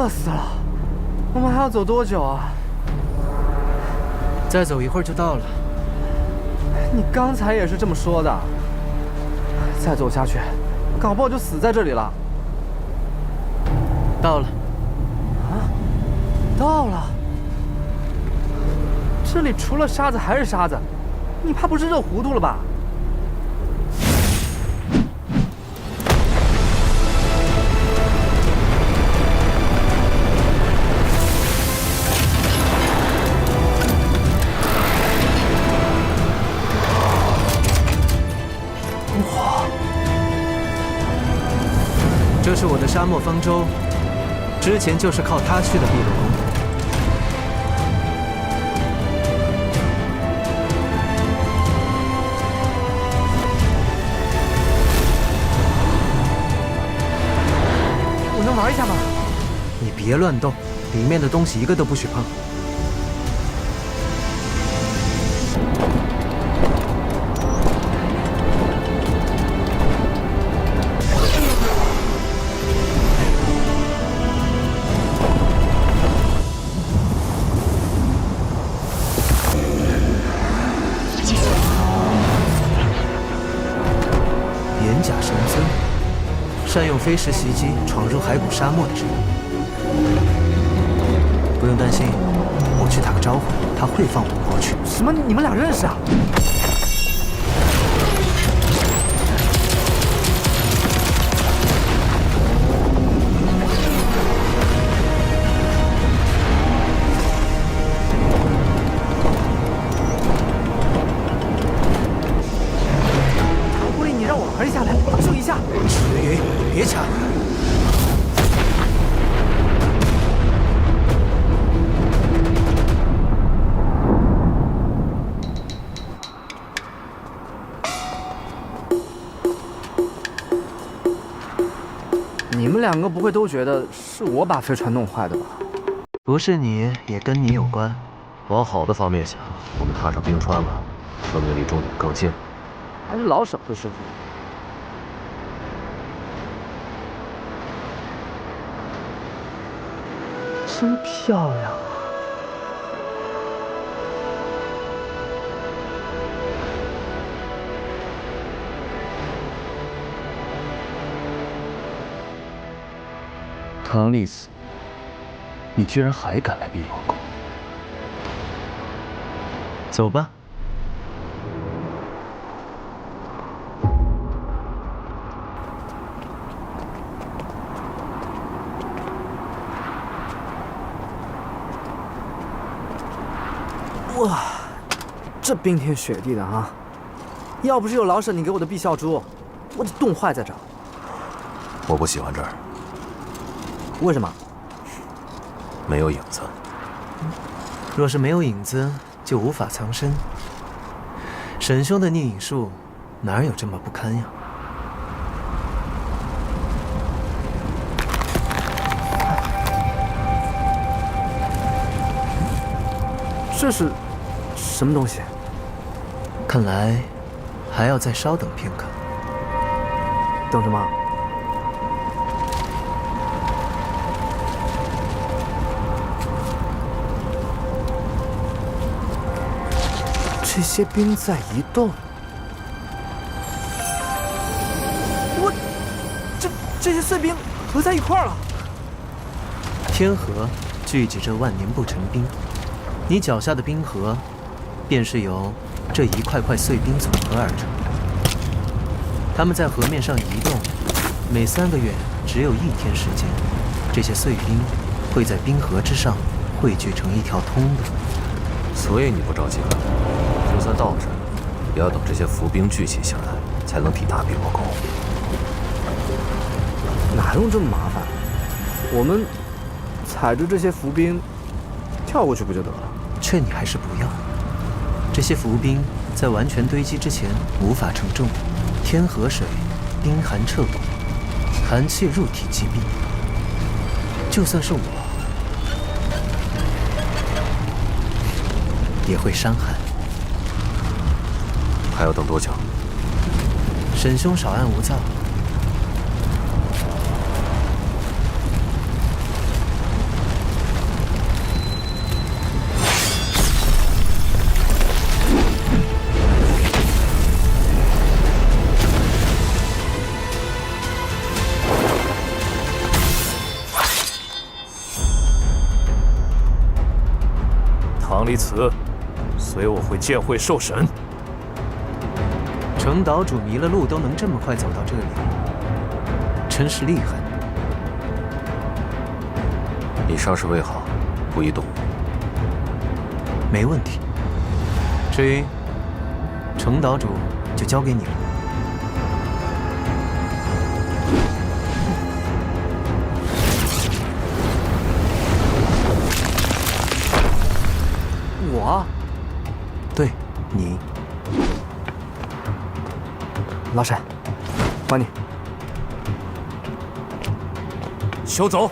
饿死了！我们还要走多久啊？再走一会儿就到了。你刚才也是这么说的。再走下去，搞不好就死在这里了。到了。啊，到了。这里除了沙子还是沙子，你怕不是热糊涂了吧？这是我的沙漠方舟，之前就是靠它去的秘鲁宫。我能玩一下吗？你别乱动，里面的东西一个都不许碰。岩甲神尊，善用飞石袭击闯入骸骨沙漠的人。不用担心，我去打个招呼，他会放我们过去。什么？你们俩认识啊？狐狸，你让我玩一下来，就一下。赤云，别抢！你们两个不会都觉得是我把飞船弄坏的吧？不是你，也跟你有关。往好的方面想，我们踏上冰川了，说明离终点更近。还是老沈会说服我。真漂亮啊！唐丽丝，你居然还敢来碧螺宫？走吧。哇，这冰天雪地的啊！要不是有老沈你给我的碧霄珠，我得冻坏在这儿。我不喜欢这儿，为什么？没有影子。若是没有影子，就无法藏身。沈兄的逆影术，哪有这么不堪呀？这是什么东西？看来还要再稍等片刻。等什么？这些冰在移动。这些碎冰合在一块儿了。天河聚集着万年不成冰，你脚下的冰河，便是由这一块块碎冰组合而成。它们在河面上移动，每3个月只有1天时间，这些碎冰会在冰河之上汇聚成一条通路。所以你不着急了，就算到这儿，也要等这些浮冰聚集下来，才能抵达碧螺宫。哪用这么麻烦？我们踩着这些浮冰跳过去不就得了？劝你还是不要。这些浮冰在完全堆积之前无法承重，天河水冰寒彻骨，寒气入体即毙。就算是我，也会伤寒。还要等多久？沈兄少安勿躁。张离此，随我回剑会受审。程岛主迷了路都能这么快走到这里，真是厉害。你伤势未好，不宜动。没问题。至于程岛主，就交给你了。我？对，你。老沈，还你。休走！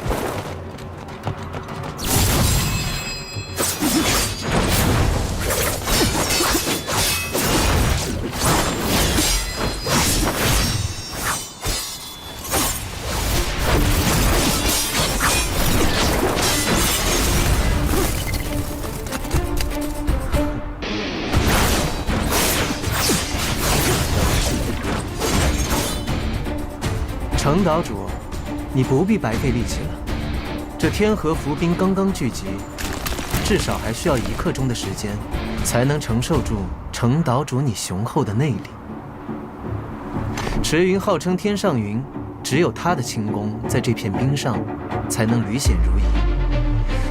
程岛主，你不必白费力气了。这天河伏兵刚刚聚集，至少还需要1刻钟的时间，才能承受住程岛主你雄厚的内力。池云号称天上云，只有他的轻功在这片冰上才能履险如夷，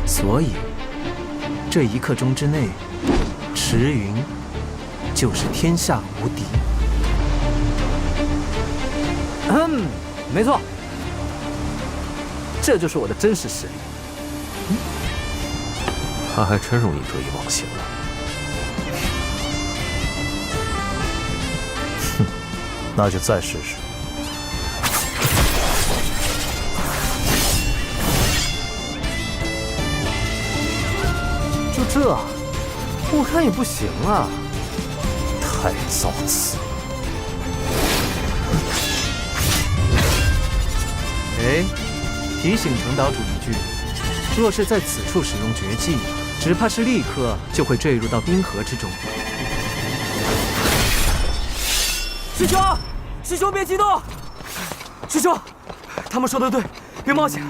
所以这1刻钟之内，池云就是天下无敌。没错，这就是我的真实实力。他还真容易得意忘形了。哼，那就再试试。就这，我看也不行啊。太造次。哎，提醒程岛主一句，若是在此处使用绝技，只怕是立刻就会坠入到冰河之中。师兄，师兄别激动，师兄，他们说的对，别冒险。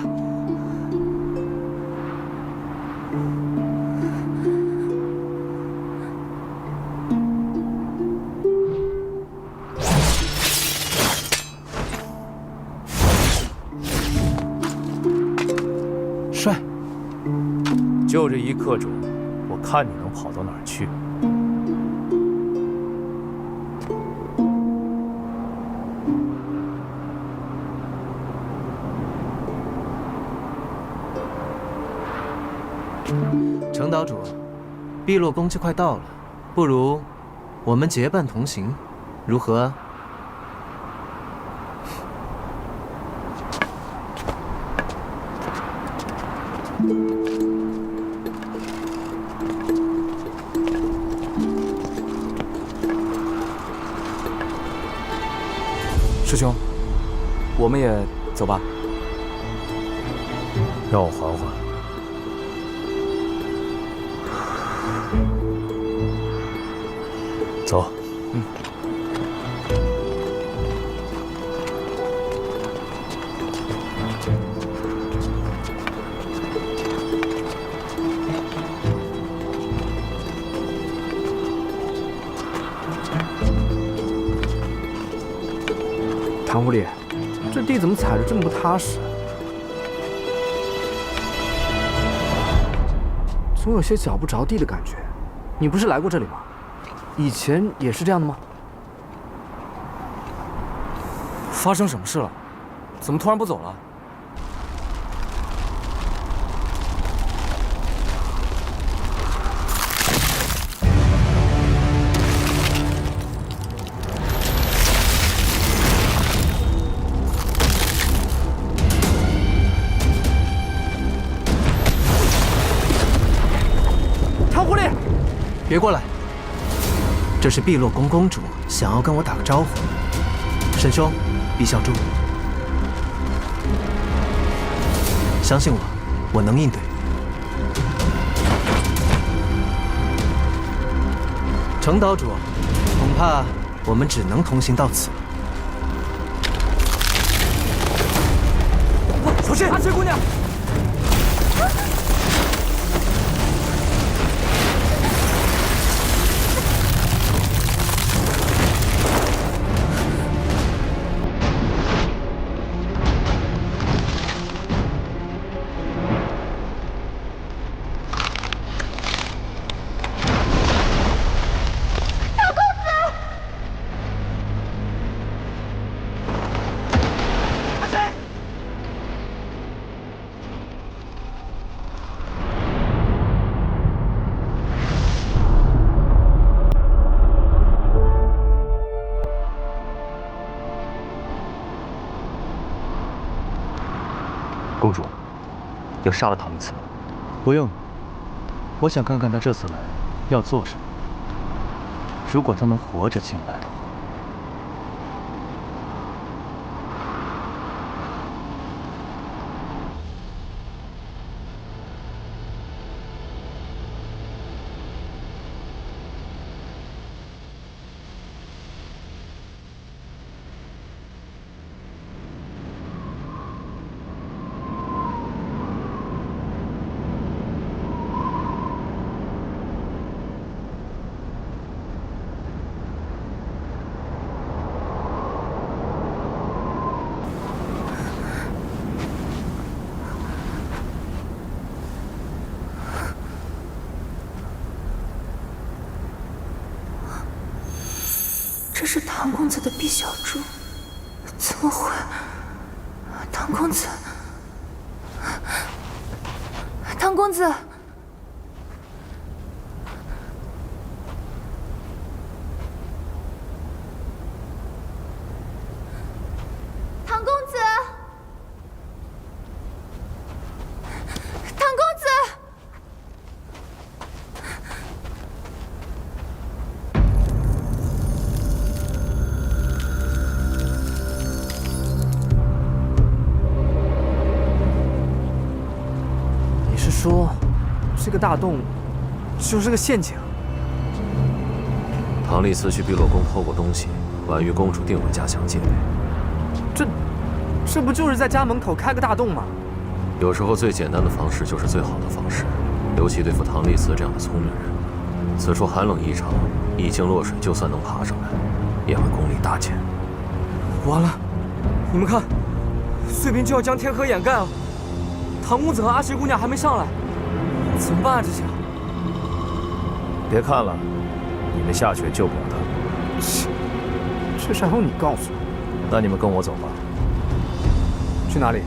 帅，就这1刻钟，我看你能跑到哪儿去？程岛主，碧落宫就快到了，不如我们结伴同行，如何？师兄，我们也走吧。让我缓缓。走。唐狐狸，这地怎么踩着这么不踏实？总有些脚不着地的感觉。你不是来过这里吗？以前也是这样的吗？发生什么事了？怎么突然不走了？唐狐狸，别过来！这是碧落宫公主想要跟我打个招呼。沈兄，避小住。相信我，我能应对。程岛主，恐怕我们只能同行到此。小心！阿翠姑娘。公主，要杀了唐丽斯？不用，我想看看他这次来要做什么。如果他能活着进来，这是唐公子的碧小珠，怎么会？唐公子，唐公子，唐公子，唐公子。说，这个大洞就是个陷阱。唐丽斯去碧落宫偷过东西，婉玉公主定会加强戒备。这不就是在家门口开个大洞吗？有时候最简单的方式就是最好的方式，尤其对付唐丽斯这样的聪明人。此处寒冷异常，一经落水，就算能爬上来，也会功力大减。完了，你们看，碎冰就要将天河掩盖了。唐公子和阿石姑娘还没上来，怎么办啊？这下别看了，你们下去也救不了他。这事还用你告诉我？那你们跟我走吧。去哪里？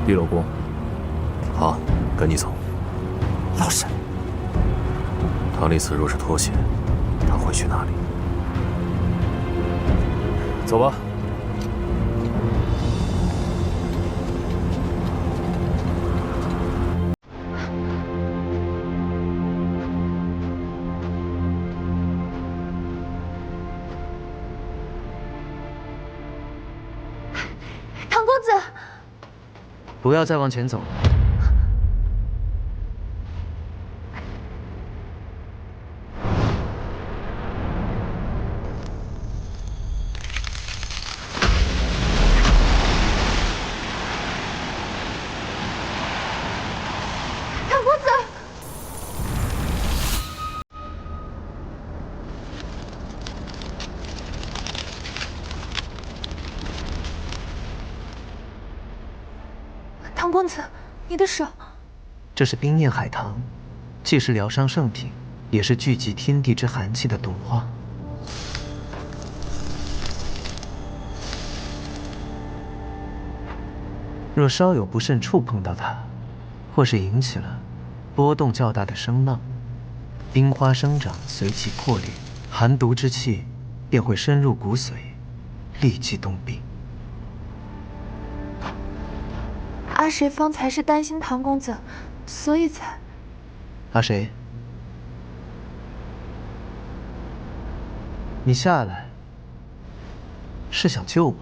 碧落宫。好，跟你走。老沈，唐丽斯若是脱险，他会去哪里？走吧。唐公子，不要再往前走。唐公子，唐公子，你的手。这是冰焰海棠，既是疗伤圣品，也是聚集天地之寒气的毒花。若稍有不慎触碰到它，或是引起了波动较大的声浪，冰花生长随即破裂，寒毒之气便会深入骨髓，立即冻病。阿谁方才是担心唐公子，所以才……阿谁？你下来是想救我？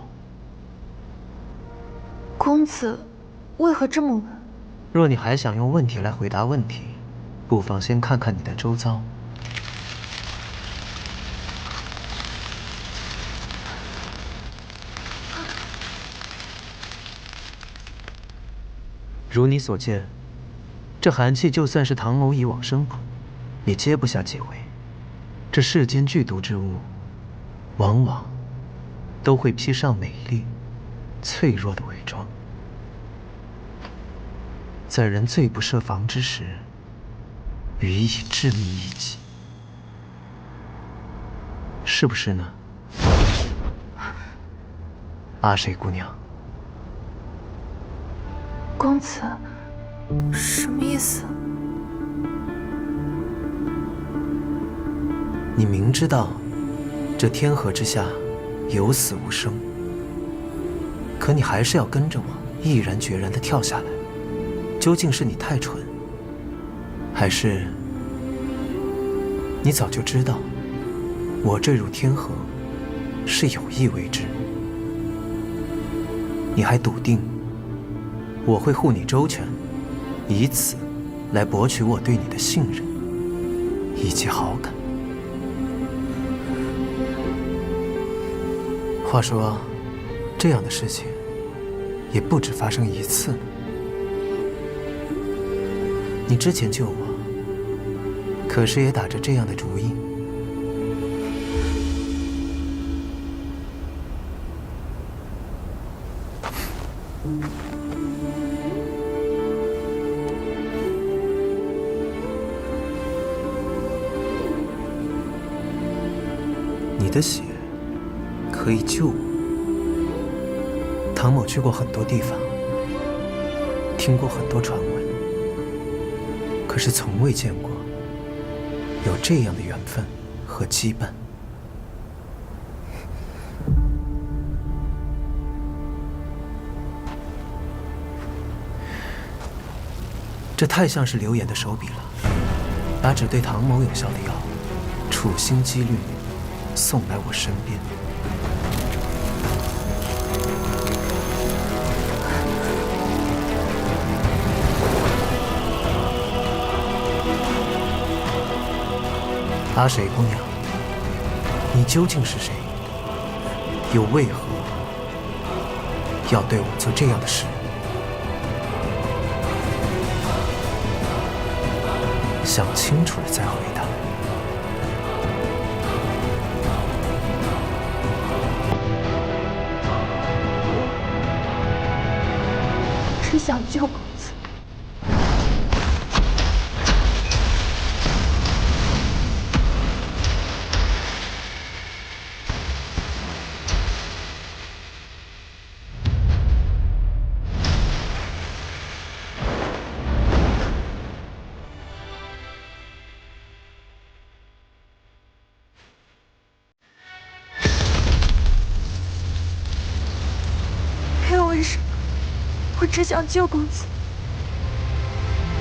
公子为何这么问？若你还想用问题来回答问题，不妨先看看你的周遭。如你所见，这寒气就算是唐某以往生捕，也接不下几回。这世间剧毒之物，往往都会披上美丽、脆弱的伪装，在人最不设防之时，予以致命一击，是不是呢？阿谁姑娘？公子，什么意思？你明知道这天河之下有死无生，可你还是要跟着我毅然决然地跳下来。究竟是你太蠢，还是你早就知道我坠入天河是有意为之？你还笃定我会护你周全，以此来博取我对你的信任以及好感？话说，这样的事情也不止发生一次。你之前救我，可是也打着这样的主意。你的血可以救我。唐某去过很多地方，听过很多传闻，可是从未见过有这样的缘分和羁绊。这太像是流言的手笔了，把只对唐某有效的药处心积虑送来我身边。阿水姑娘，你究竟是谁？又为何要对我做这样的事？想清楚了再回答。只想救公子。没有为什么，我只想救公子。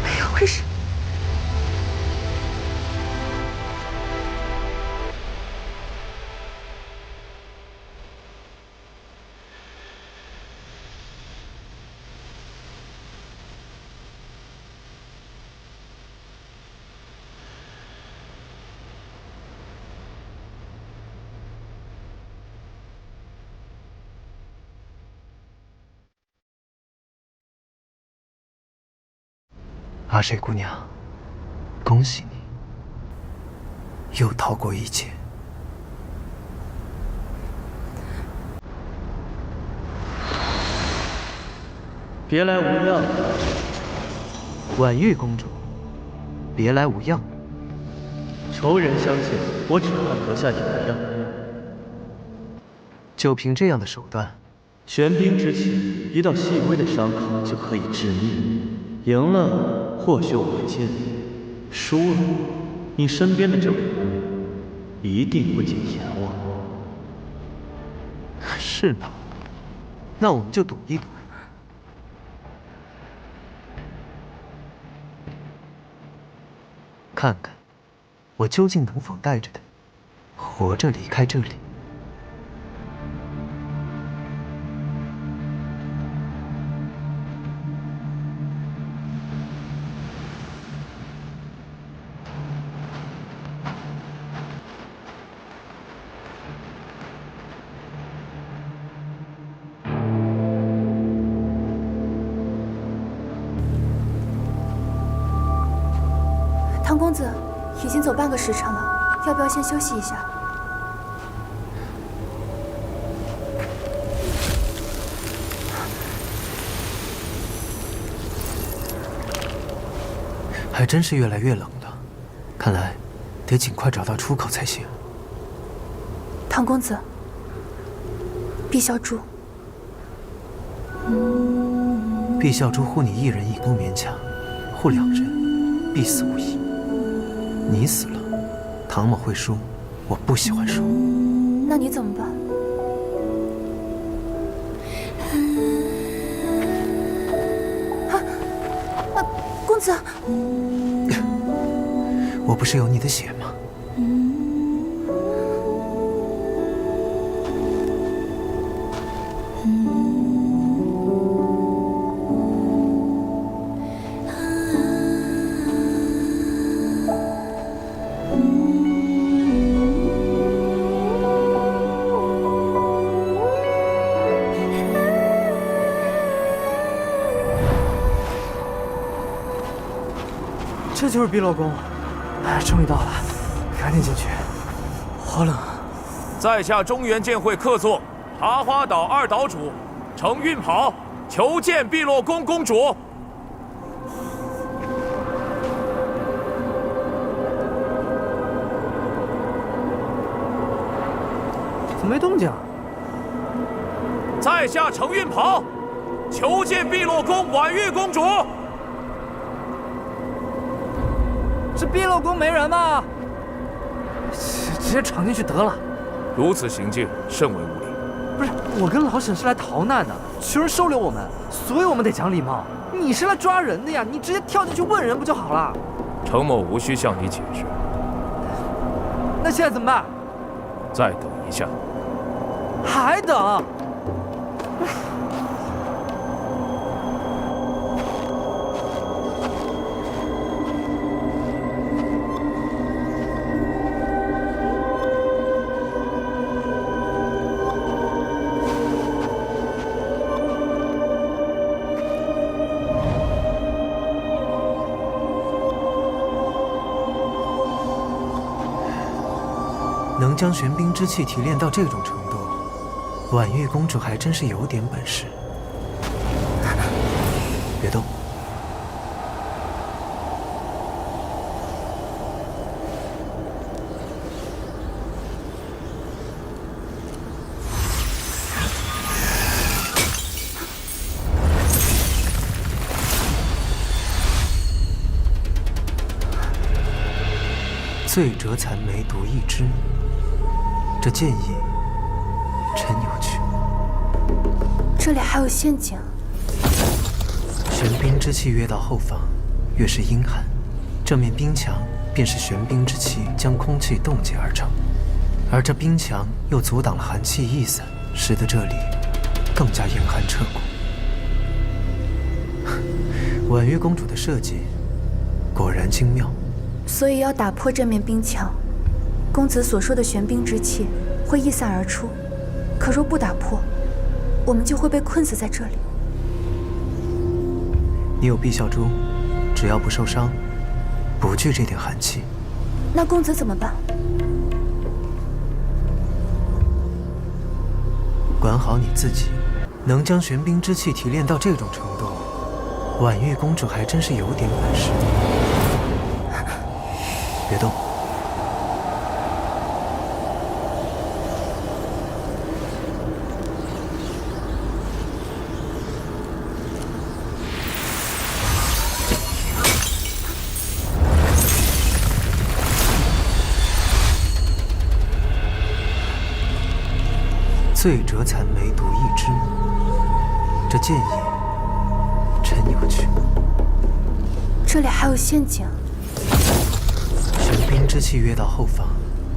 没有为什么。阿水姑娘，恭喜你，又逃过一劫。别来无恙，婉玉公主，别来无恙。仇人相见，我只看阁下有恙。就凭这样的手段，玄冰之气，一道细微的伤口就可以致命。赢了，或许我会见你；输了，你身边的这位一定会谨言我。是吗？那我们就赌一赌。看看，我究竟能否带着他，活着离开这里。唐公子，已经走半个时辰了，要不要先休息一下？还真是越来越冷了，看来得尽快找到出口才行。唐公子，碧霄珠，碧霄珠护你一人已不勉强，护两人必死无疑。你死了，唐某会输，我不喜欢输。那你怎么办？子，我不是有你的血吗？这就是碧落宫，终于到了，赶紧进去。好冷啊！在下中原剑会客座茶花岛二岛主程运袍，求见碧落宫公主。怎么没动静啊？在下程运袍，求见碧落宫婉玉公主。这碧落宫没人吗？直接闯进去得了。如此行径甚为无礼。不是，我跟老沈是来逃难的，求人收留我们，所以我们得讲礼貌。你是来抓人的呀，你直接跳进去问人不就好了？程某无需向你解释。那现在怎么办？再等一下。还等？能将玄冰之气提炼到这种程度，婉玉公主还真是有点本事。别动。醉折残梅独一枝，这剑意真有趣。这里还有陷阱。玄冰之气越到后方，越是阴寒。这面冰墙便是玄冰之气将空气冻结而成，而这冰墙又阻挡了寒气溢散，使得这里更加严寒彻骨。婉玉公主的设计果然精妙。所以要打破这面冰墙，公子所说的玄冰之气会溢散而出。可若不打破，我们就会被困死在这里。你有碧霄珠，只要不受伤，不惧这点寒气。那公子怎么办？管好你自己。能将玄冰之气提炼到这种程度，婉玉公主还真是有点本事。别动。醉折残梅独一枝，这剑意真有趣。这里还有陷阱。玄冰之气越到后方，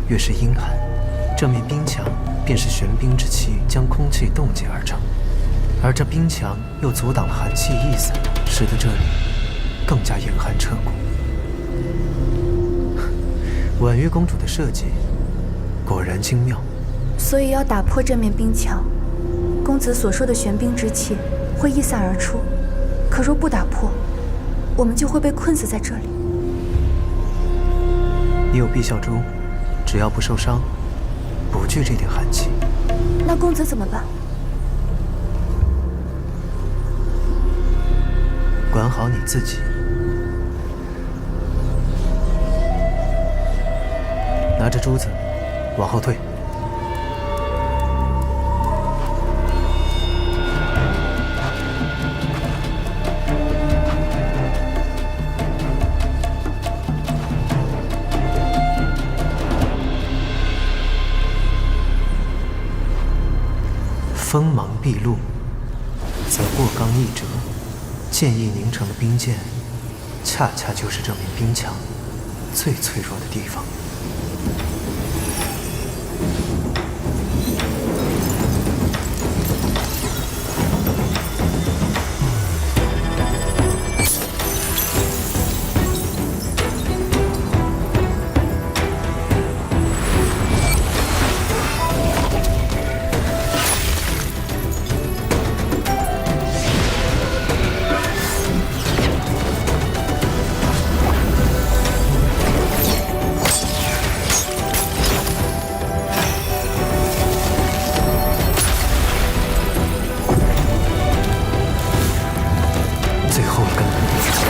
越是阴寒。这面冰墙便是玄冰之气将空气冻结而成，而这冰墙又阻挡了寒气溢散，使得这里更加严寒彻骨。婉玉公主的设计果然精妙。所以要打破这面冰墙，公子所说的玄冰之气会溢散而出。可若不打破，我们就会被困死在这里。你有碧霄珠，只要不受伤，不惧这点寒气。那公子怎么办？管好你自己。拿着珠子，往后退。锋芒毕露，则过刚易折，剑意凝成的冰剑恰恰就是这面冰墙最脆弱的地方。最后一个难点，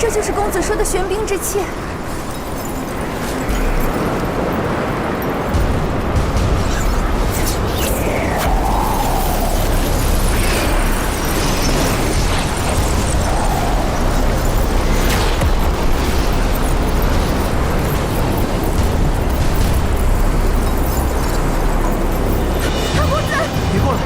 这就是公子说的玄冰之气。别过来！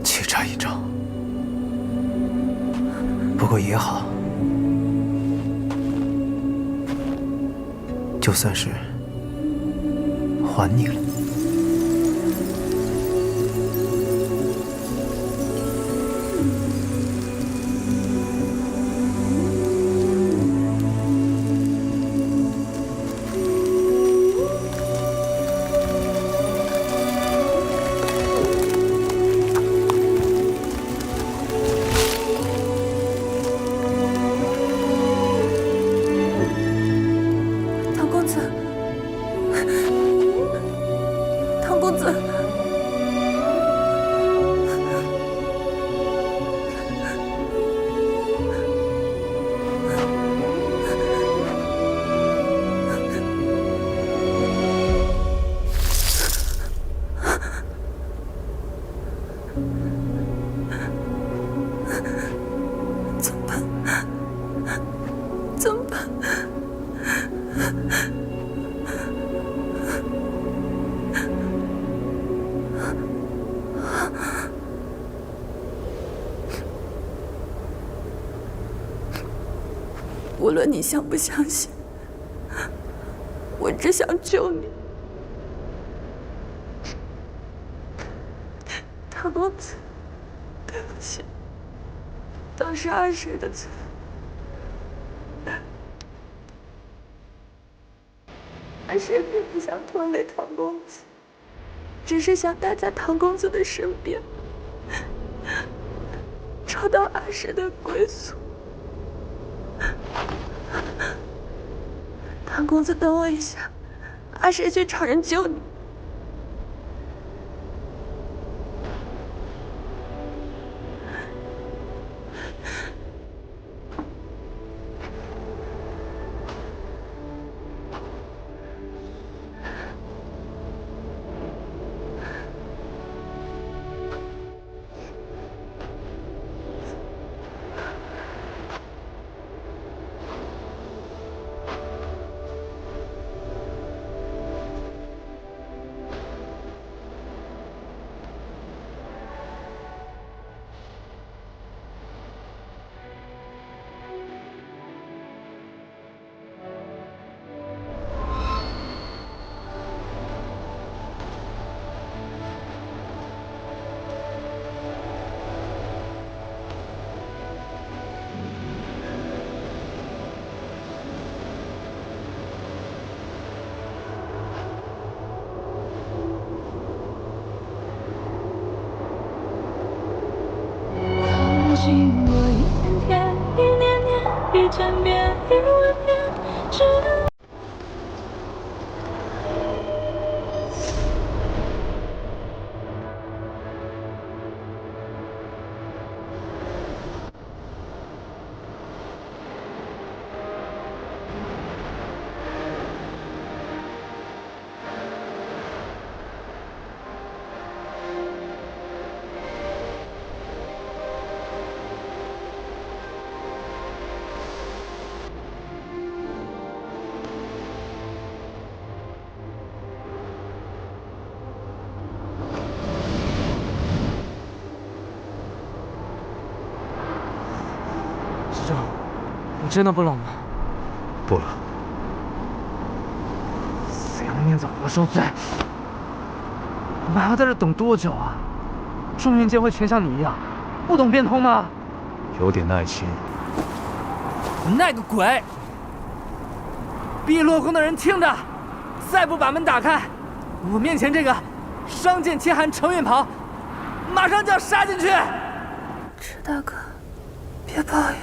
棋差一招，不过也好，就算是还你了。唐公子，唐公子，怎么办？怎么办？无论你相不相信，我只想救你。唐公子，对不起，都是阿水的错。阿水并不想拖累唐公子，只是想待在唐公子的身边，找到阿水的归宿。唐公子，等我一下，阿水去找人救你。真的不冷吗？不了。死要面子活受罪，我们还要在这等多久啊？中原剑会全像你一样，不懂变通吗？有点耐心。耐个鬼！碧落宫的人听着，再不把门打开，我面前这个伤剑切寒程运袍，马上就要杀进去！池大哥，别抱怨。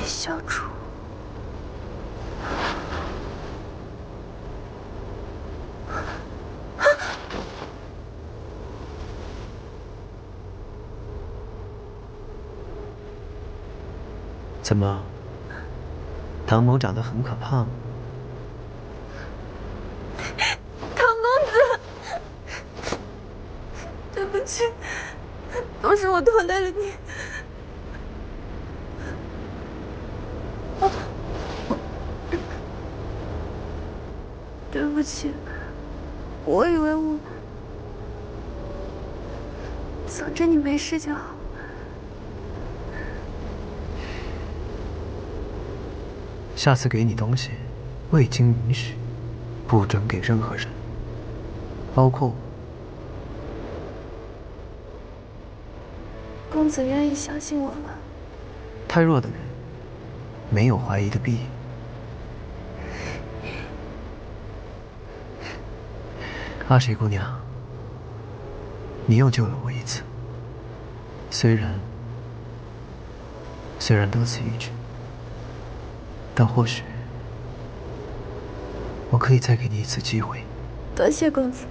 小主，怎么，唐某长得很可怕吗？唐公子，对不起，都是我拖累了你。对不起，我以为我总之你没事就好。下次给你东西，未经允许，不准给任何人，包括我。公子愿意相信我吗？太弱的人，没有怀疑的必要。阿水姑娘，你又救了我一次，虽然多此一举，但或许我可以再给你一次机会。多谢公子。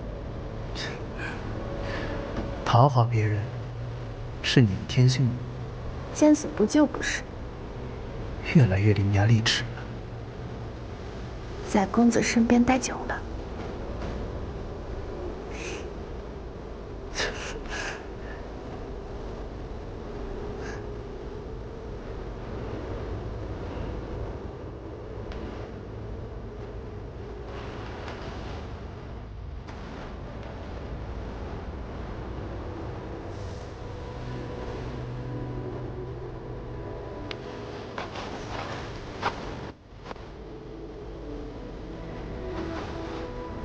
讨好别人是你的天性吗？见死不救不是。越来越伶牙俐齿了。在公子身边待久了。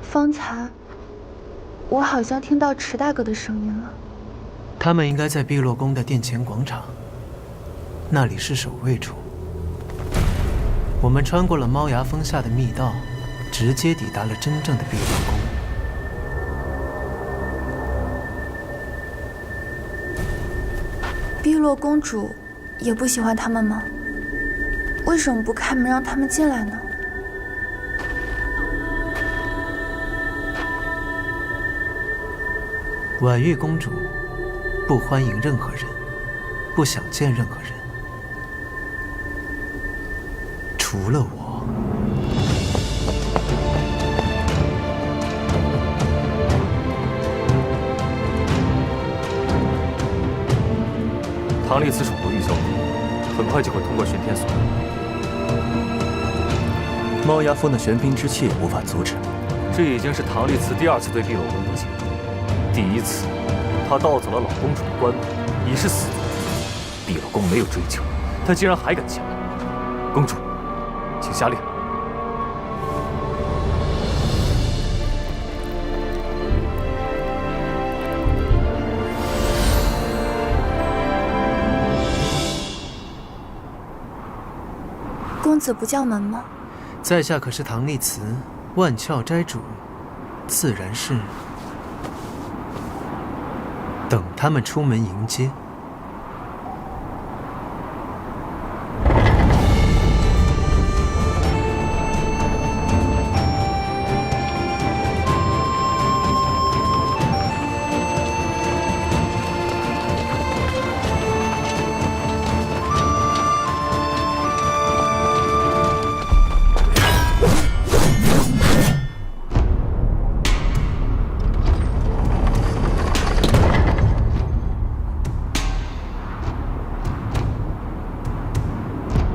方才，我好像听到池大哥的声音了。他们应该在碧落宫的殿前广场，那里是守卫处。我们穿过了猫牙峰下的密道，直接抵达了真正的碧落宫。碧落公主也不喜欢他们吗？为什么不开门让他们进来呢？婉玉公主不欢迎任何人，不想见任何人，除了我。唐丽此宠夺玉箫兵，很快就会通过玄天锁。猫牙峰的玄冰之气也无法阻止。这已经是唐丽辞第二次对碧落宫不敬。第一次，他盗走了老公主的棺木，已是死罪。碧落宫没有追究，他竟然还敢前来。公主，请下令。公子不叫门吗？在下可是唐丽慈，万窍斋主，自然是等他们出门迎接。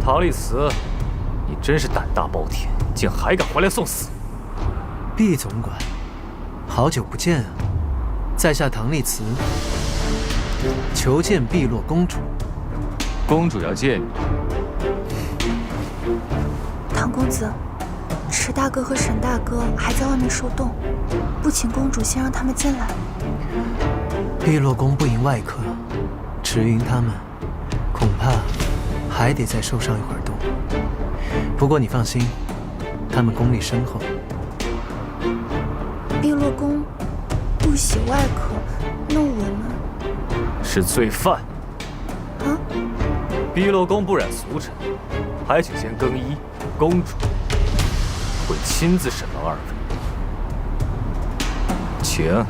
唐丽慈，真是胆大包天，竟还敢回来送死！毕总管，好久不见啊！在下唐丽慈，求见碧落公主。公主要见你。唐公子，池大哥和沈大哥还在外面受冻，不请公主先让他们进来。碧落宫不迎外客，池云他们恐怕还得再受上一会儿冻。不过你放心，他们功力深厚。碧落宫不喜外客，那我们是罪犯。啊？碧落宫不染俗尘，还请先更衣。公主会亲自审问二位，请。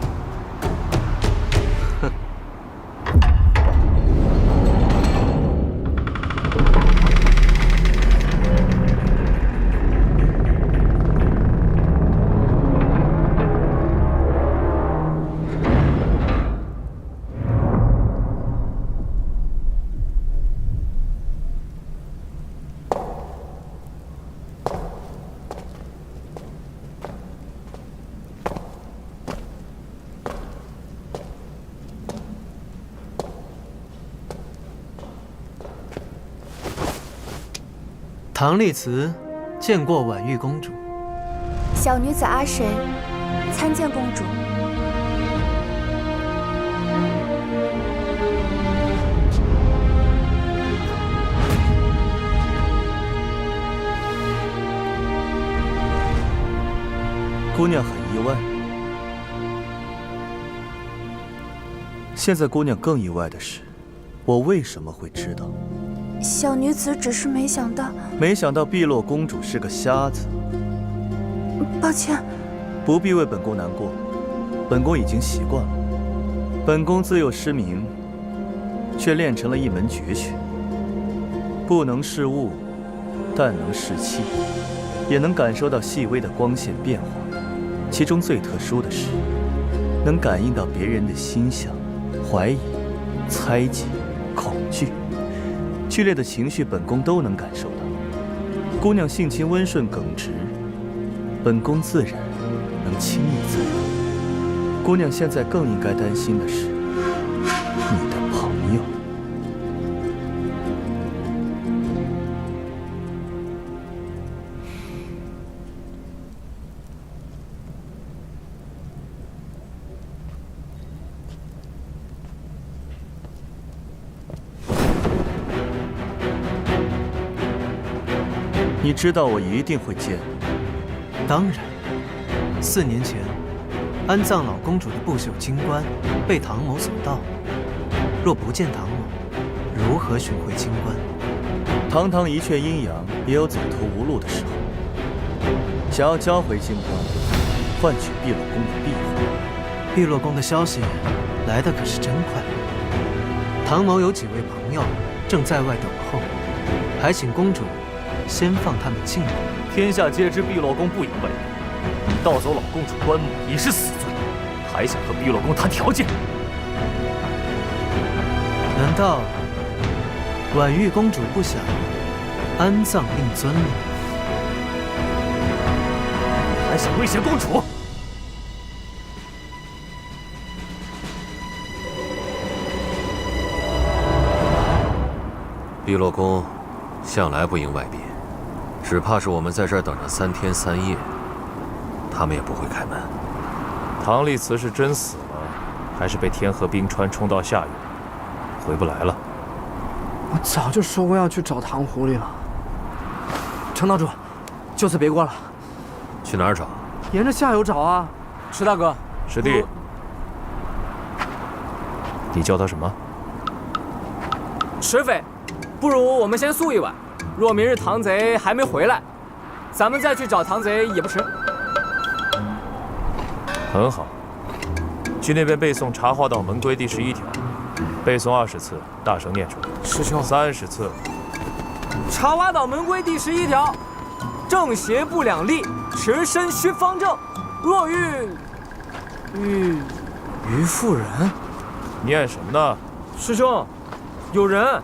唐丽慈见过婉玉公主。小女子阿谁参见公主。姑娘很意外。现在姑娘更意外的是，我为什么会知道？小女子只是没想到碧落公主是个瞎子。抱歉。不必为本宫难过，本宫已经习惯了。本宫自幼失明，却练成了一门绝学，不能视物，但能视气，也能感受到细微的光线变化。其中最特殊的是，能感应到别人的心想、怀疑、猜忌、恐惧。剧烈的情绪，本宫都能感受到。姑娘性情温顺耿直，本宫自然能轻易自若。姑娘现在更应该担心的是你的朋友。你知道我一定会见你。当然，4年前，安葬老公主的不朽金冠被唐某所盗。若不见唐某，如何寻回金冠？堂堂一阙阴阳，也有走投无路的时候。想要交回金冠，换取碧落宫的庇护。碧落宫的消息来得可是真快。唐某有几位朋友正在外等候，还请公主先放他们进来。天下皆知碧落宫不迎外宾，你盗走老公主棺木已是死罪，还想和碧落宫谈条件？难道婉玉公主不想安葬令尊了？还想威胁公主？碧落宫向来不迎外宾，只怕是我们在这儿等着3天3夜，他们也不会开门。唐丽慈是真死了，还是被天河冰川冲到下游，回不来了？我早就说过要去找唐狐狸了。程岛主，就此别过了。去哪儿找？沿着下游找啊。石大哥，师弟，你叫他什么？石匪，不如我们先宿一晚，若明日唐贼还没回来，咱们再去找唐贼也不迟。很好，去那边背诵《茶花道门规》第11条，背诵20次，大声念出来。师兄，30次。茶花岛门规第11条，正邪不两立，持身须方正。若遇妇人，念什么呢？师兄，有人。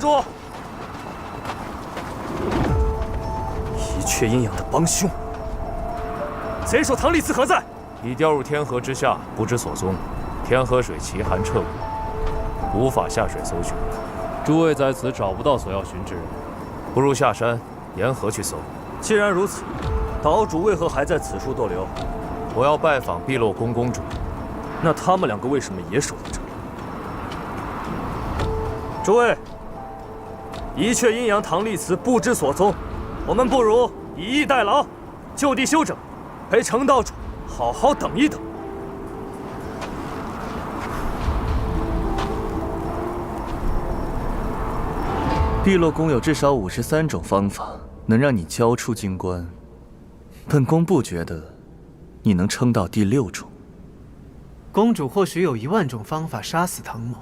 主，一阙阴阳的帮凶，贼首唐立嗣何在？已掉入天河之下，不知所踪。天河水奇寒彻骨，无法下水搜寻。诸位在此找不到所要寻之人，不如下山沿河去搜。既然如此，岛主为何还在此处逗留？我要拜访碧落宫公主。那他们两个为什么也守在这里？诸位，一阙阴阳唐立嗣不知所踪，我们不如以逸待劳，就地休整，陪程道主好好等一等。碧落宫有至少53种方法能让你交出金冠，本宫不觉得你能撑到第6种。公主或许有10000种方法杀死唐某，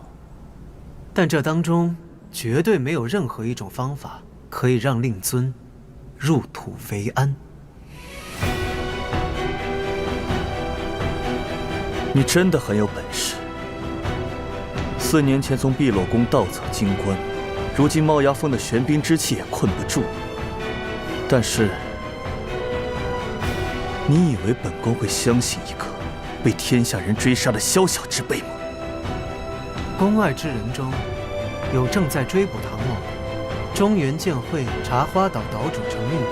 但这当中绝对没有任何一种方法可以让令尊入土为安。你真的很有本事。4年前从碧落宫盗走金冠，如今猫牙峰的玄冰之气也困不住你。但是，你以为本宫会相信一个被天下人追杀的宵小之辈吗？宫外之人中，有正在追捕唐某中原剑会茶花岛岛主程运鹏。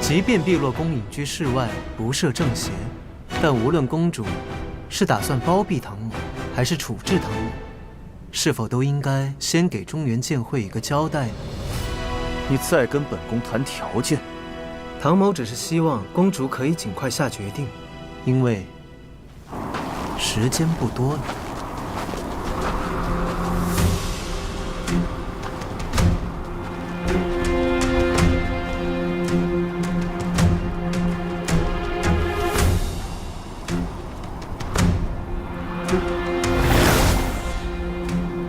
即便碧落宫隐居室外，不涉正邪，但无论公主是打算包庇唐某，还是处置唐某，是否都应该先给中原剑会一个交代呢？你再跟本宫谈条件。唐某只是希望公主可以尽快下决定，因为时间不多了。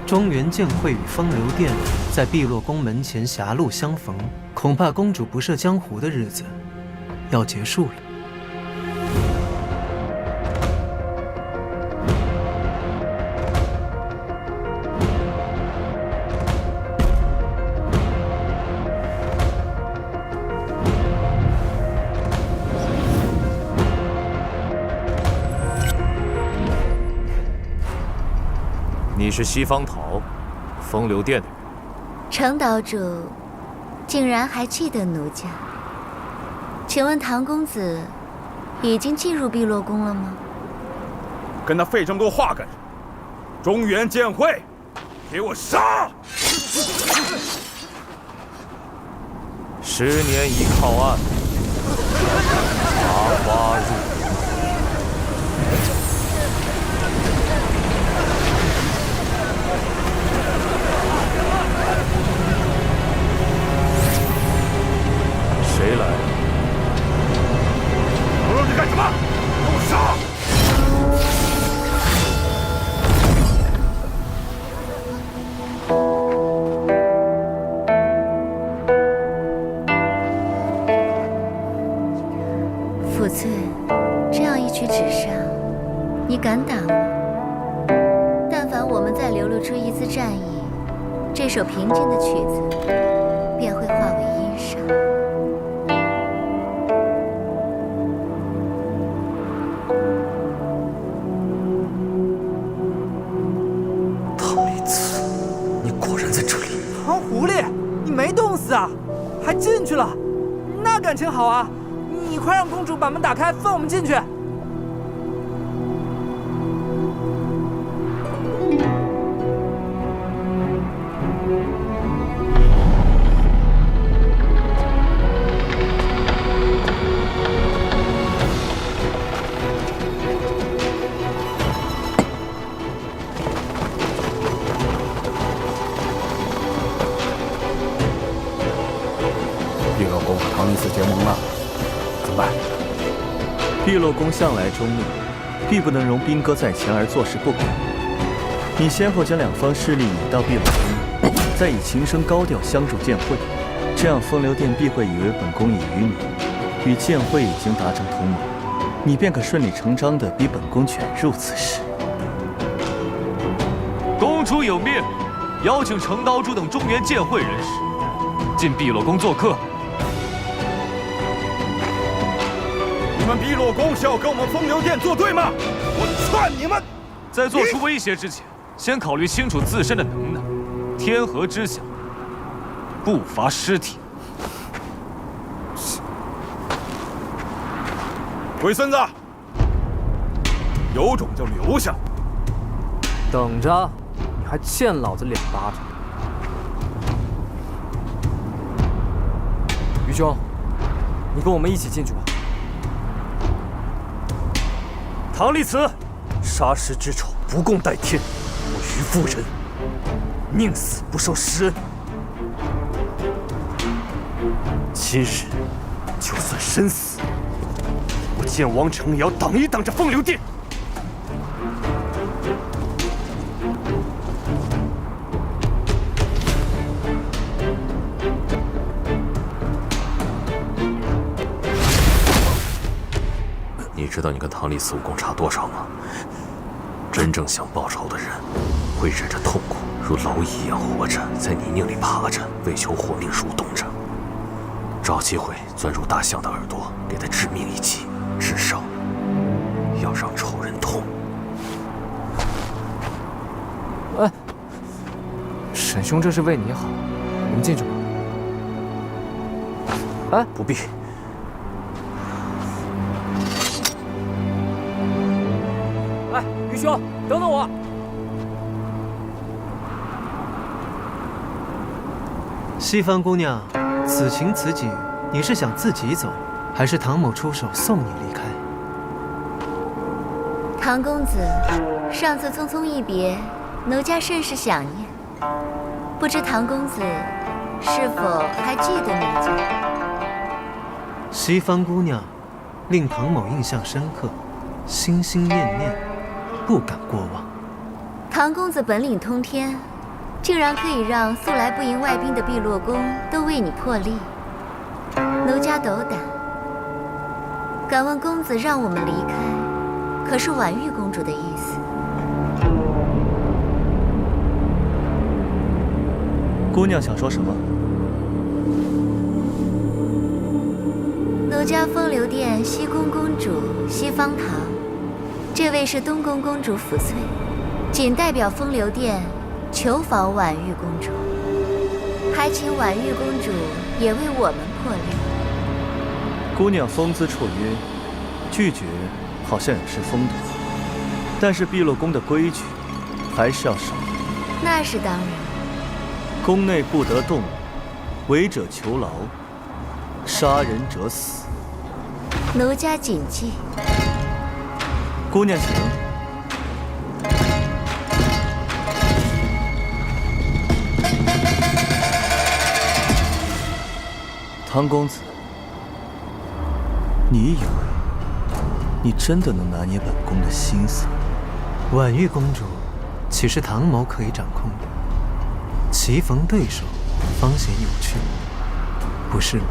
中原剑会与风流殿在碧落宫门前狭路相逢，恐怕公主不涉江湖的日子要结束了。你是西方桃，风流殿的人。程岛主竟然还记得奴家，请问唐公子已经进入碧落宫了吗？跟他费这么多话干什么？中原剑会，给我杀！10年一靠岸，茶花入。谁来？我让你干什么？给我杀！父尊，这样一曲纸上，你敢打吗？但凡我们再流露出一丝战意，这首平静的曲子便会化为阴杀。唐立嗣，你果然在这里！唐狐狸，你没冻死啊？还进去了？那感情好啊！你快让公主把门打开，放我们进去。碧落宫和唐立嗣结盟了，怎么办？碧落宫向来中立，必不能容兵哥在前而坐视不管。你先后将两方势力引到碧落宫，再以琴声高调相助剑会，这样风流殿必会以为本宫已与你与剑会已经达成同盟，你便可顺理成章地逼本宫卷入此事。公主有命，邀请程刀珠等中原剑会人士进碧落宫做客。你们碧落宫是要跟我们风流殿作对吗？我劝你们，在做出威胁之前，先考虑清楚自身的能耐。天河之下，不乏尸体。龟孙子，有种就留下！等着，你还欠老子2巴掌。于兄，你跟我们一起进去吧。唐立慈，杀师之仇不共戴天，我于妇人宁死不受师恩。今日就算身死，我剑王城也要挡一挡这风流殿。你知道你跟唐立慈武功差多少吗？真正想报仇的人，会忍着痛苦，如蝼蚁一样活着，在泥泞里爬着，为求活命蠕动着，找机会钻入大象的耳朵，给他致命一击，至少要让仇人痛。哎，沈兄这是为你好，我们进去吧。哎，不必。哎，于兄，等等我。西方姑娘，此情此景，你是想自己走，还是唐某出手送你离开？唐公子，上次匆匆一别，奴家甚是想念。不知唐公子是否还记得奴家？西方姑娘，令唐某印象深刻，心心念念，不敢过忘。唐公子本领通天，竟然可以让素来不迎外宾的碧落宫都为你破例，奴家斗胆。敢问公子让我们离开，可是婉玉公主的意思？姑娘想说什么？奴家风流殿西宫公主西方堂，这位是东宫公主抚翠，仅代表风流殿求访婉玉公主，还请婉玉公主也为我们破例。姑娘风姿绰约，拒绝好像也是风度，但是碧落宫的规矩还是要守。那是当然。宫内不得动，违者囚牢，杀人者死。奴家谨记。姑娘请。唐公子，你以为你真的能拿捏本宫的心思？婉玉公主岂是唐某可以掌控的？棋逢对手，方显有趣，不是吗？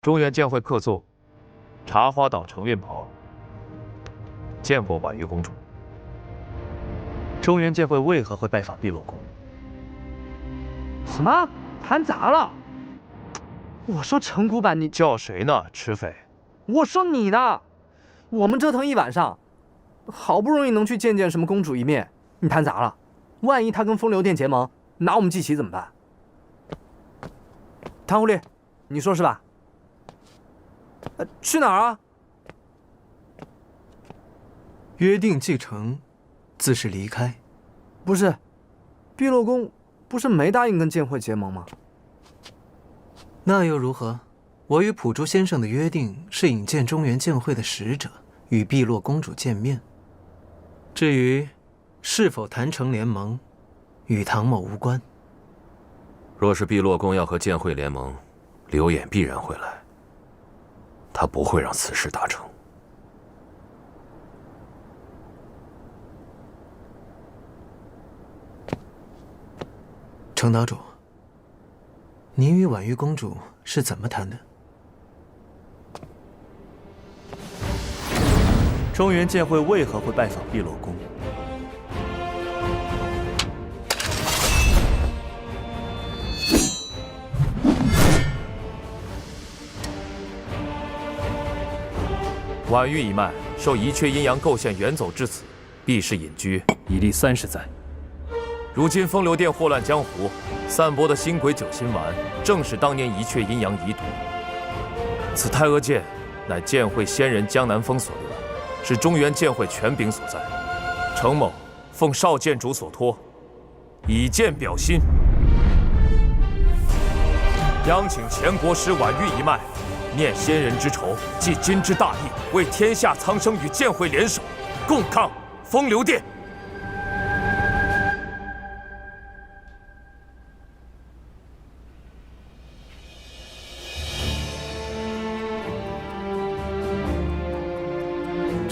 中原剑会客座，茶花岛承运袍，见过婉玉公主。中原剑会为何会拜访碧落宫？什么？谈砸了？我说陈古板，你叫谁呢？吃匪！我说你呢？我们折腾一晚上，好不容易能去见见什么公主一面，你谈砸了？万一她跟风流殿结盟，拿我们祭旗怎么办？唐狐狸，你说是吧？去哪儿啊？约定既成，自是离开。不是，碧落宫不是没答应跟剑会结盟吗？那又如何？我与普珠先生的约定是引荐中原剑会的使者与碧落公主见面。至于是否谈成联盟，与唐某无关。若是碧落宫要和剑会联盟，刘演必然会来。他不会让此事达成。程岛主，您与婉玉公主是怎么谈的？中原剑会为何会拜访碧落宫？婉玉一脉受宜阙阴阳构陷远走至此，避世隐居已历30载。如今风流殿祸乱江湖，散播的新鬼酒心丸，正是当年宜阙阴阳遗毒。此太阿剑乃剑会仙人江南风所得，是中原剑会权柄所在。程某奉少剑主所托，以剑表心，央请前国师婉玉一脉，念先人之仇，记今之大义，为天下苍生与剑会联手，共抗风流殿。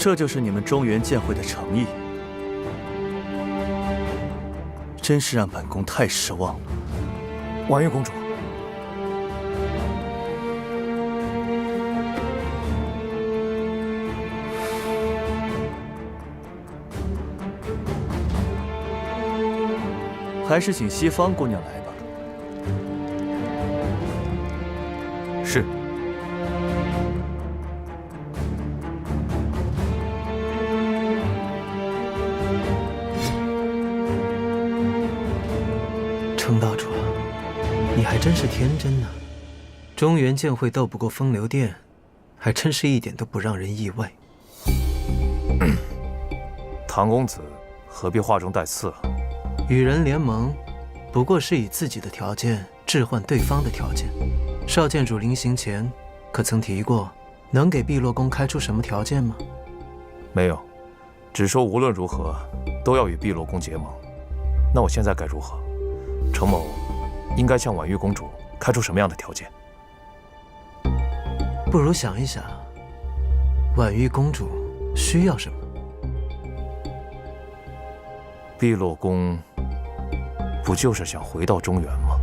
这就是你们中原剑会的诚意，真是让本宫太失望了。婉玉公主，还是请西方姑娘来吧。是。程道主，你还真是天真呢。中原剑会斗不过风流殿，还真是一点都不让人意外。唐公子何必话中带刺了？与人联盟，不过是以自己的条件置换对方的条件。少剑主临行前，可曾提过能给碧落宫开出什么条件吗？没有，只说无论如何都要与碧落宫结盟。那我现在该如何？程某应该向婉玉公主开出什么样的条件？不如想一想，婉玉公主需要什么？碧落宫不就是想回到中原吗？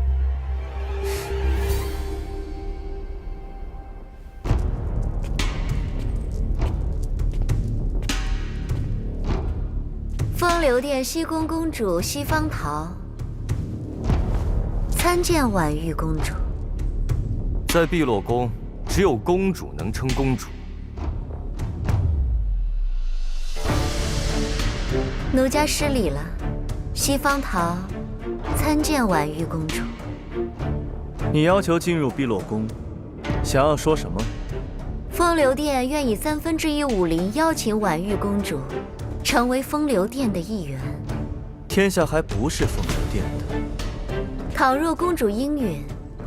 风流殿西宫公主西方桃参见婉玉公主。在碧落宫，只有公主能称公主。奴家失礼了，西方桃参见婉玉公主。你要求进入碧落宫，想要说什么？风流殿愿以1/3武林邀请婉玉公主成为风流殿的一员。天下还不是风流殿的。倘若公主应允，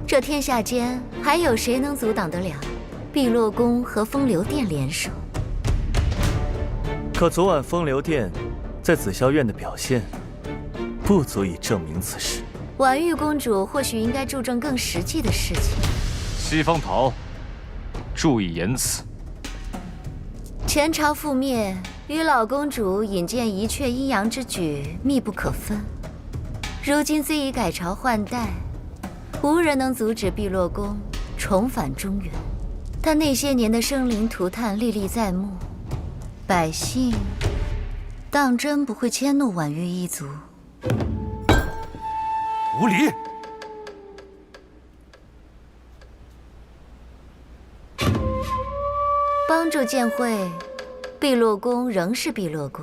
这天下间还有谁能阻挡得了碧落宫和风流殿联手？可昨晚风流殿在紫霄院的表现，不足以证明此事。婉玉公主或许应该注重更实际的事情。西方桃，注意言辞。前朝覆灭与老公主引荐宜阙阴阳之举密不可分。如今虽已改朝换代，无人能阻止碧落宫重返中原，但那些年的生灵涂炭历历在目，百姓当真不会迁怒婉玉一族。无礼！帮助剑会，碧落宫仍是碧落宫，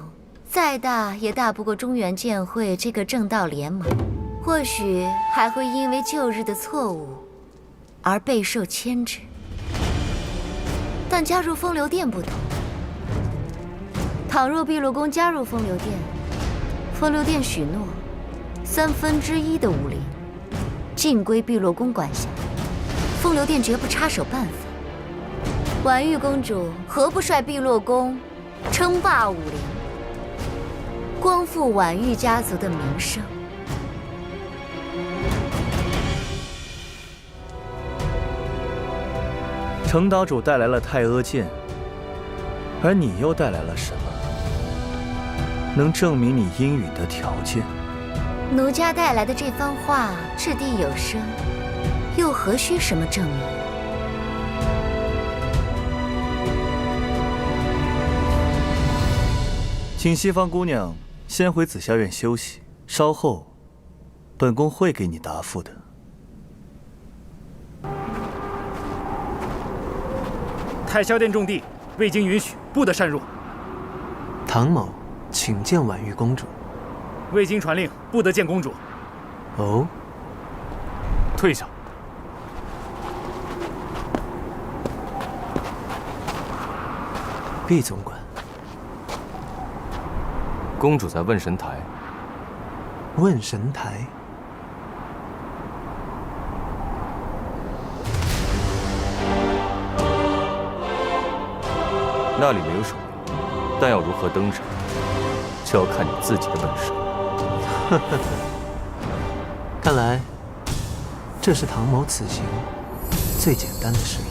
再大也大不过中原剑会这个正道联盟，或许还会因为旧日的错误而备受牵制。但加入风流殿不同，倘若碧落宫加入风流殿，风流殿许诺1/3的武林尽归碧落宫管辖，风流殿绝不插手办法。婉玉公主何不率碧落宫称霸武林，光复婉玉家族的名声？程岛主带来了太阿剑，而你又带来了什么？能证明你应允的条件？奴家带来的这番话掷地有声，又何须什么证明？请西方姑娘先回紫霞院休息，稍后本宫会给你答复的。太霄殿重地，未经允许，不得擅入。唐某请见婉玉公主。未经传令，不得见公主。哦，退下。毕总管，公主在问神台。问神台。那里没有守卫，但要如何登上，就要看你自己的本事。呵呵呵，看来这是唐某此行最简单的事了。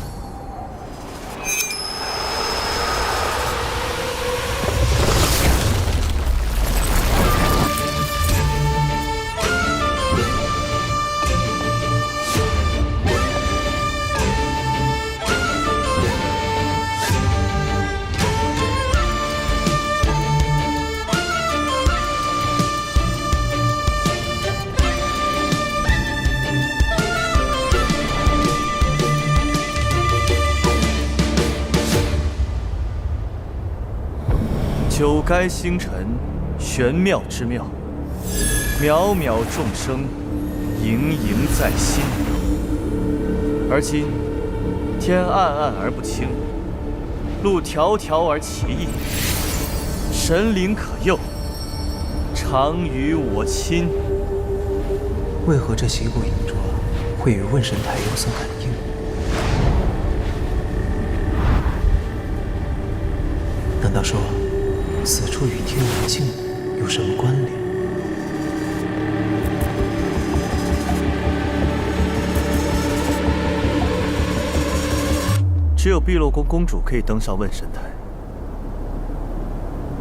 九该星辰，玄妙之妙，渺渺众生，盈盈在心。而今天暗暗而不清，路迢迢而奇异，神灵可佑，常与我亲。为何这习古影镯会与问神台有所感应？难道说此处与天元镜有什么关联？只有碧落宫公主可以登上问神台，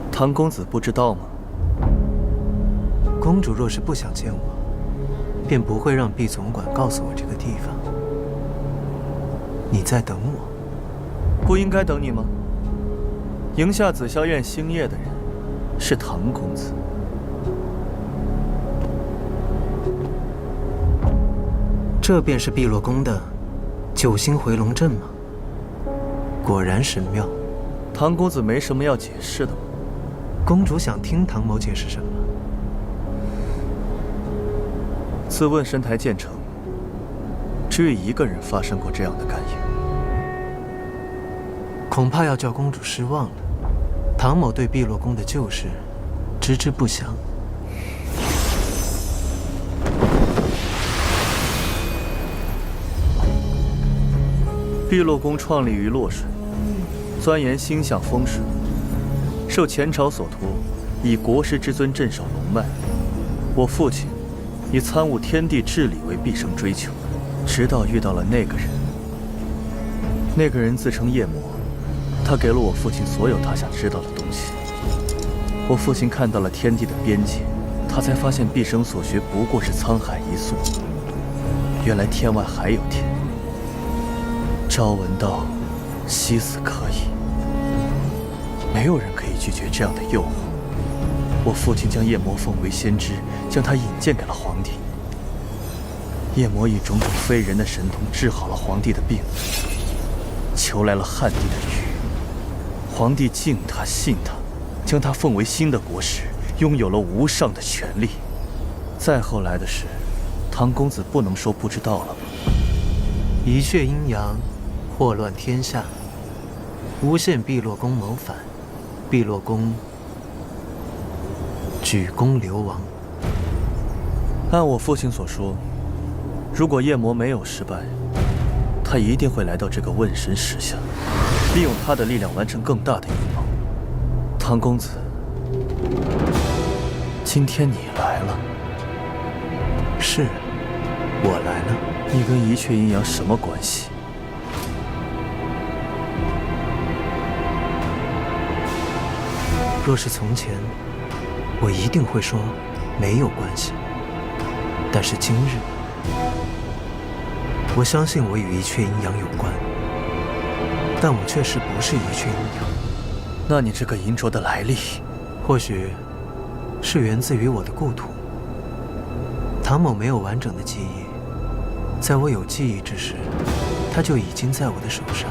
唐公子不知道吗？公主若是不想见我，便不会让毕总管告诉我这个地方。你在等我？不应该等你吗？赢下紫霄院星夜的人是唐公子。这便是碧落宫的九星回龙阵吗？果然神妙。唐公子没什么要解释的吗？公主想听唐某解释什么？自问神台建成，只有一个人发生过这样的感应。恐怕要叫公主失望了。唐某对碧落宫的旧事知之不详。碧落宫创立于洛水，钻研星象风水，受前朝所托，以国师之尊镇守龙脉。我父亲以参悟天地治理为毕生追求，直到遇到了那个人。那个人自称夜魔，他给了我父亲所有他想知道的东西。我父亲看到了天地的边界，他才发现毕生所学不过是沧海一粟。原来天外还有天。朝闻道，夕死可以。没有人可以拒绝这样的诱惑。我父亲将夜魔奉为先知，将他引荐给了皇帝。夜魔以种种非人的神通治好了皇帝的病，求来了汉帝的玉。皇帝敬他信他，将他奉为新的国师，拥有了无上的权力。再后来的事，唐公子不能说不知道了吧？一血阴阳，祸乱天下，诬陷碧落宫谋反，碧落宫举宫流亡。按我父亲所说，如果夜魔没有失败，他一定会来到这个问神石下，利用他的力量完成更大的阴谋。唐公子，今天你来了。是，我来了。你跟一阙阴阳什么关系？若是从前，我一定会说没有关系。但是今日，我相信我与一阙阴阳有关，但我确实不是一阙阴阳。那你这个银镯的来历，或许是源自于我的故土。唐某没有完整的记忆，在我有记忆之时，他就已经在我的手上。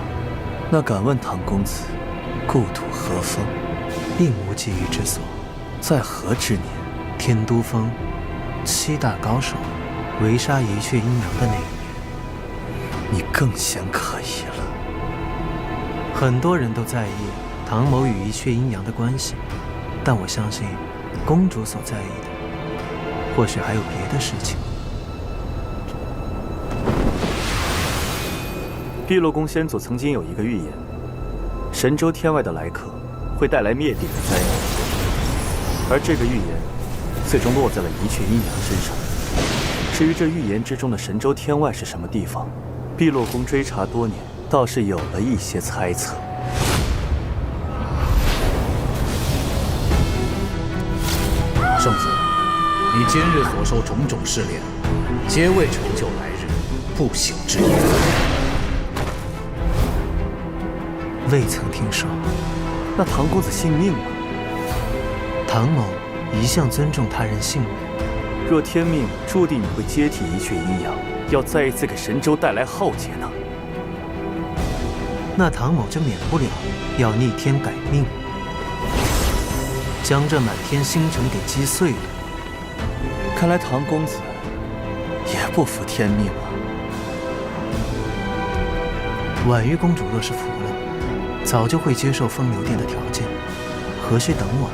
那敢问唐公子，故土何方？并无记忆之所。在何之年？天都峰7大高手围杀一阙阴阳的那一年。你更显可疑了。很多人都在意唐某与一阙阴阳的关系，但我相信，公主所在意的，或许还有别的事情。碧落宫先祖曾经有一个预言，神州天外的来客会带来灭顶的灾难，而这个预言最终落在了一阙阴阳身上。至于这预言之中的神州天外是什么地方，碧落宫追查多年，倒是有了一些猜测。圣子，你今日所受种种试炼，皆为成就来日不朽之业。未曾听说。那唐公子信命吗？唐某一向尊重他人性命。若天命注定你会接替一阙阴阳，要再一次给神州带来浩劫呢？那唐某就免不了要逆天改命，将这满天星辰给击碎了。看来唐公子也不服天命啊。婉玉公主若是服了，早就会接受风流殿的条件，何须等我？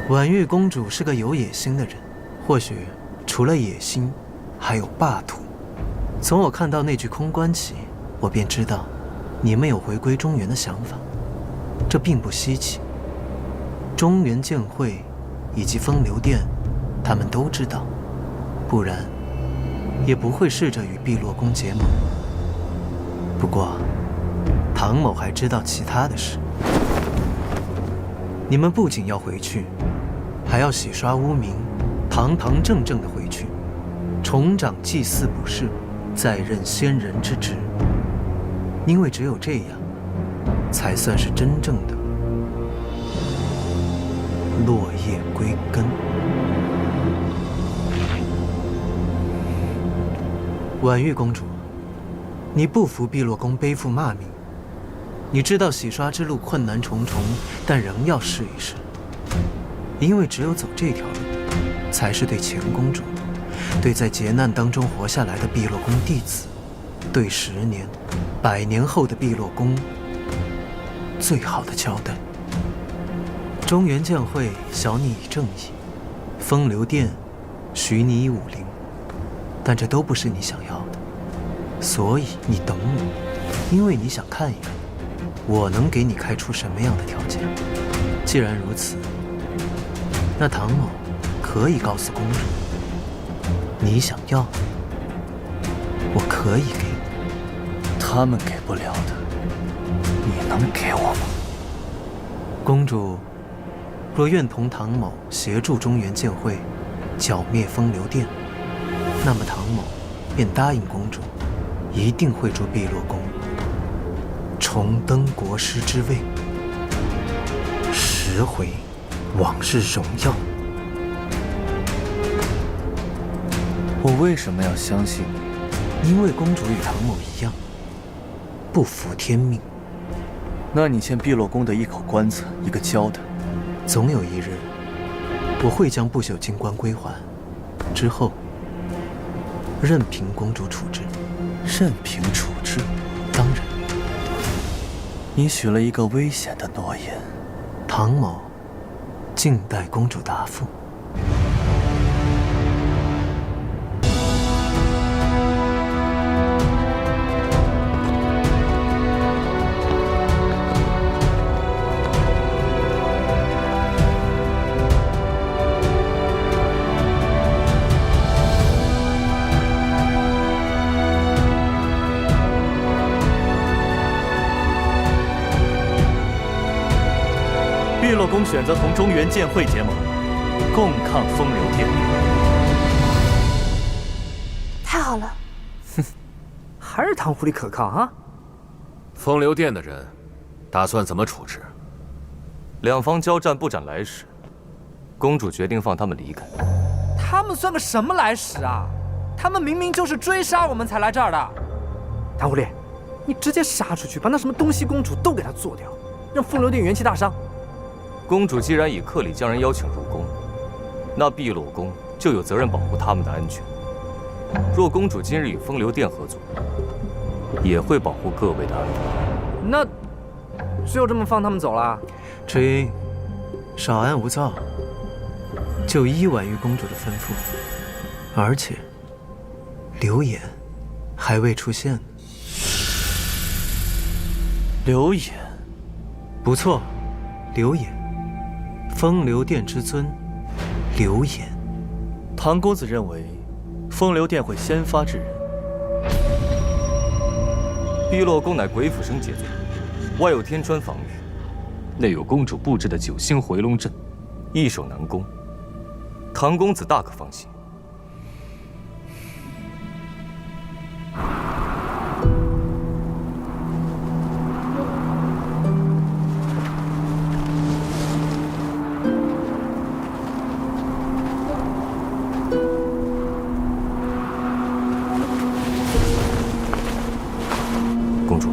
婉玉公主是个有野心的人，或许除了野心，还有霸图。从我看到那具空棺起，我便知道，你们有回归中原的想法，这并不稀奇。中原剑会以及风流殿，他们都知道，不然也不会试着与碧落宫结盟。不过，唐某还知道其他的事。你们不仅要回去，还要洗刷污名，堂堂正正的回去，重掌祭祀卜筮，再任仙人之职。因为只有这样，才算是真正的落叶归根。婉玉公主，你不服碧落宫背负骂名，你知道洗刷之路困难重重，但仍要试一试，因为只有走这条路，才是对前公主，对在劫难当中活下来的碧落宫弟子，对10年、100年后的碧落宫最好的交代。中原剑会晓你以正义，风流殿许你以武灵，但这都不是你想要的，所以你等我，因为你想看一看，我能给你开出什么样的条件。既然如此，那唐某可以告诉公主，你想要，我可以给你。他们给不了的，你能给我吗？公主若愿同唐某协助中原剑会剿灭风流殿，那么唐某便答应公主，一定会助碧落宫重登国师之位，拾回往日荣耀。我为什么要相信你？因为公主与唐某一样，不服天命。那你欠碧落宫的一口棺材，一个交代。总有一日，我会将不朽金棺归还，之后任凭公主处置。任凭处置？当然。你许了一个危险的诺言。唐某静待公主答复。碧落宫选择同中原剑会结盟，共抗风流殿。太好了，还是唐狐狸可靠啊！风流殿的人，打算怎么处置？两方交战不斩来使，公主决定放他们离开。他们算个什么来使啊？他们明明就是追杀我们才来这儿的。唐狐狸，你直接杀出去，把那什么东西公主都给她做掉，让风流殿元气大伤。公主既然以客礼将人邀请入宫，那碧落宫就有责任保护他们的安全。若公主今日与风流殿合作，也会保护各位的安危。那就这么放他们走了？赤英，少安无躁，就依婉玉公主的吩咐，而且刘演还未出现。刘演，不错，刘演，风流殿之尊，刘演。唐公子认为，风流殿会先发制人。碧落宫乃鬼斧生杰作，外有天川防御，内有公主布置的9星回龙阵，易守难攻。唐公子大可放心。公主，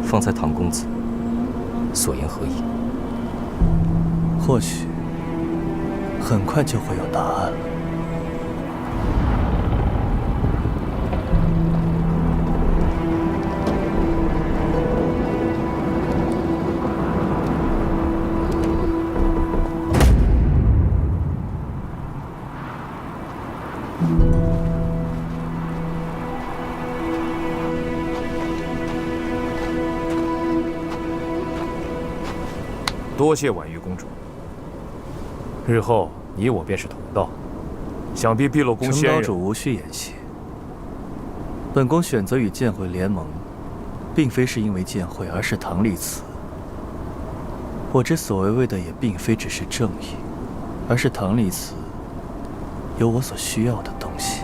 方才唐公子所言何意？或许很快就会有答案了。多谢婉玉公主。日后你我便是同道，想必碧落宫仙人。程岛主无需演戏。本宫选择与剑会联盟，并非是因为剑会，而是唐丽慈。我之所为的也并非只是正义，而是唐丽慈有我所需要的东西。